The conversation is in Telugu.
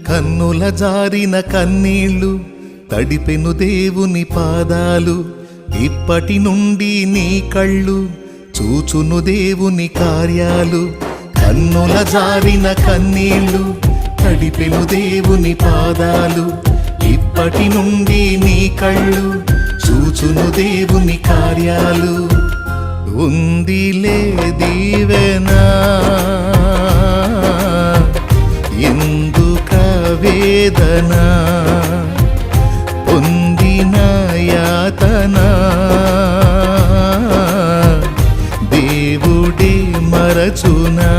కన్నుల జారిన కన్నీళ్ళు తడిపెను దేవుని పాదాలు, ఇప్పటి నుండి నీ కళ్ళు చూచును దేవుని కార్యాలు. కన్నుల జారిన కన్నీళ్ళు తడిపెను దేవుని పాదాలు, ఇప్పటి నుండి నీ కళ్ళు చూచును దేవుని కార్యాలు. ఉందిలే దీవెనా ఎందుక వేదన, పొందిన యాతన దేవుడే మరచునా.